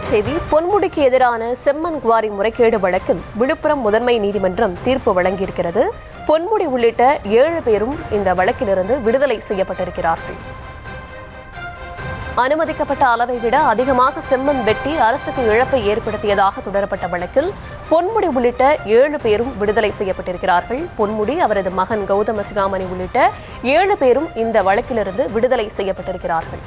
தலைப்புச் செய்தி. பொன்முடிக்கு எதிரான செம்மன் குவாரி முறைகேடு வழக்கில் விழுப்புரம் முதன்மை நீதிமன்றம் தீர்ப்பு வழங்கியிருக்கிறது. பொன்முடி உள்ளிட்ட 7 பேரும் இந்த வழக்கிலிருந்து விடுதலை செய்யப்பட்டிருக்கிறார்கள். அனுமதிக்கப்பட்ட அளவை விட அதிகமாக செம்மண் வெட்டி அரசுக்கு இழப்பை ஏற்படுத்தியதாக தொடரப்பட்ட வழக்கில் பொன்முடி உள்ளிட்ட 7 பேரும் விடுதலை செய்யப்பட்டிருக்கிறார்கள். பொன்முடி, அவரது மகன் கௌதம சிகாமணி உள்ளிட்ட 7 பேரும் இந்த வழக்கிலிருந்து விடுதலை செய்யப்பட்டிருக்கிறார்கள்.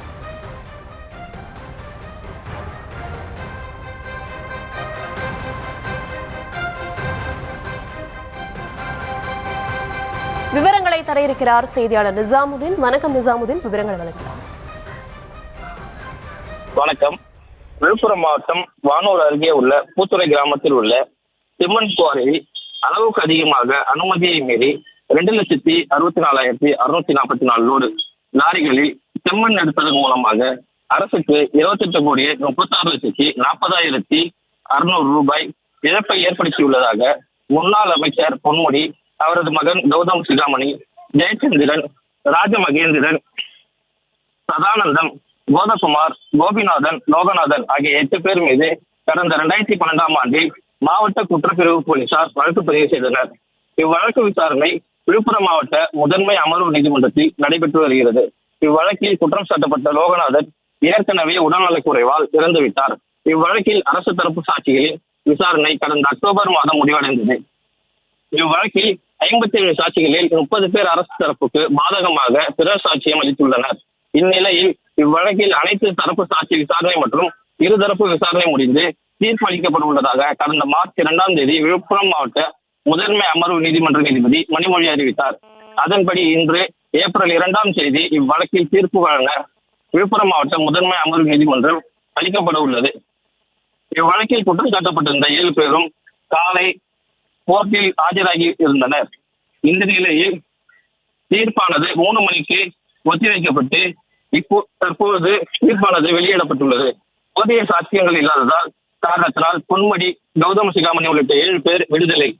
விவரங்களை தர இருக்கிறார் செய்தியாளர் நிசாமுதீன். வணக்கம் நிசாமுதீன், விவரங்களை வழங்கலாம். வணக்கம். விழுப்புரம் மாவட்டம் வானூர் அருகே உள்ள பூத்துறை கிராமத்தில் உள்ள செம்மண் குவாரியில் அளவுக்கு அதிகமாக அனுமதியை மீறி 2,64,644 லோடு லாரிகளில் செம்மண் எடுப்பதன் மூலமாக அரசுக்கு 28,36,40,600 ரூபாய் இழப்பை ஏற்படுத்தியுள்ளதாக முன்னாள் அமைச்சர் பொன்முடி, அவரது மகன் கௌதம் சிகாமணி, ஜெயச்சந்திரன், ராஜமகேந்திரன், சதானந்தம், கோதகுமார், கோபிநாதன், லோகநாதன் ஆகிய 8 பேர் மீது கடந்த 2012ஆம் ஆண்டில் மாவட்ட குற்றப்பிரிவு போலீசார் வழக்கு பதிவு செய்தனர். இவ்வழக்கு விசாரணை விழுப்புரம் மாவட்ட முதன்மை அமர்வு நீதிமன்றத்தில் நடைபெற்று வருகிறது. இவ்வழக்கில் குற்றம் சாட்டப்பட்ட லோகநாதன் ஏற்கனவே உடல்நலக்குறைவால் இறந்துவிட்டார். இவ்வழக்கில் அரசு தரப்பு சாட்சிகளின் விசாரணை கடந்த அக்டோபர் மாதம் முடிவடைந்தது. இவ்வழக்கில் 57 சாட்சிகளில் 30 பேர் அரசு தரப்புக்கு பாதகமாக பிறர் சாட்சியம் அளித்துள்ளனர். இந்நிலையில் இவ்வழக்கில் அனைத்து தரப்பு சாட்சி விசாரணை மற்றும் இருதரப்பு விசாரணை முடிந்து தீர்ப்பு அளிக்கப்பட உள்ளதாக கடந்த மார்ச் 2ஆம் தேதி விழுப்புரம் மாவட்ட முதன்மை அமர்வு நீதிமன்ற நீதிபதி மணிமொழி அறிவித்தார். அதன்படி இன்று ஏப்ரல் 2ஆம் தேதி இவ்வழக்கில் தீர்ப்பு வழங்க விழுப்புரம் மாவட்ட முதன்மை அமர்வு நீதிமன்றம் அளிக்கப்பட உள்ளது. இவ்வழக்கில் குற்றம் சாட்டப்பட்டிருந்த 7 பேரும் காலை கோர்ட்டில் ஆஜராகி இருந்தனர். இந்த நிலையில் தீர்ப்பானது 3 மணிக்கு ஒத்திவைக்கப்பட்டு தற்போது தீர்ப்பானது வெளியிடப்பட்டுள்ளது. போதிய சாட்சியங்கள் இல்லாததால் காரணத்தினால் பொன்முடி, கௌதம் சிகாமணி உள்ளிட்ட 7 பேர் விடுதலை.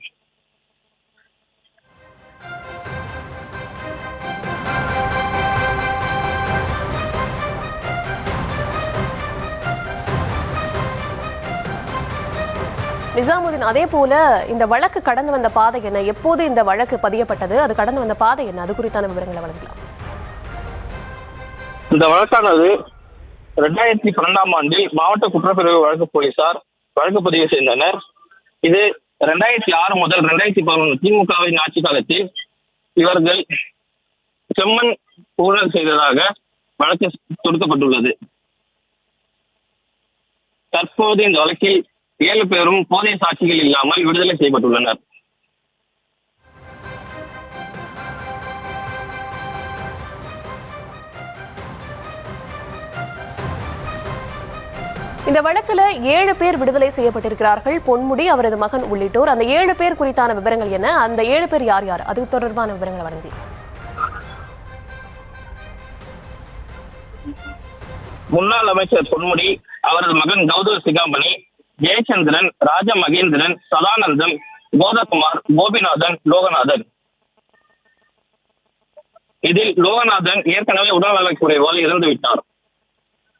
நிசாமுதீன், அதே போல இந்த வழக்கு கடந்து வந்த பாதை என்ன, எப்போது இந்த வழக்கு பதியப்பட்டது, அது கடந்து வந்த பாதை என்ன, அது குறித்தான விவரங்களை வழங்கலாம். இந்த வழக்கானது 2012ஆம் ஆண்டில் மாவட்ட குற்றப்பிரிவு வழக்கு போலீசார் வழக்கு பதிவு செய்தனர். இது 2006 முதல் 2011 திமுகவின் ஆட்சி காலத்தில் இவர்கள் செம்மண் ஊழல் செய்ததாக வழக்கு தொடுக்கப்பட்டுள்ளது. தற்போது இந்த வழக்கில் 7 பேரும் போதிய சாட்சிகள் இல்லாமல் விடுதலை செய்யப்பட்டுள்ளனர். இந்த வழக்குல 7 பேர் விடுதலை செய்யப்பட்டிருக்கிறார்கள். பொன்முடி, அவரது மகன் உள்ளிட்டோர். அந்த 7 பேர் குறித்தான விவரங்கள் என்ன, அந்த 7 பேர் யார் யார், அது தொடர்பான விவரங்களை வழங்கி. முன்னாள் அமைச்சர் பொன்முடி, அவரது மகன் கௌதம சிகாமணி, ஜெயச்சந்திரன், ராஜமகேந்திரன், சதானந்தம், கோதகுமார், கோபிநாதன், லோகநாதன். இதில் லோகநாதன் ஏற்கனவே உடல்நலக்குறைவால் இறந்துவிட்டார்.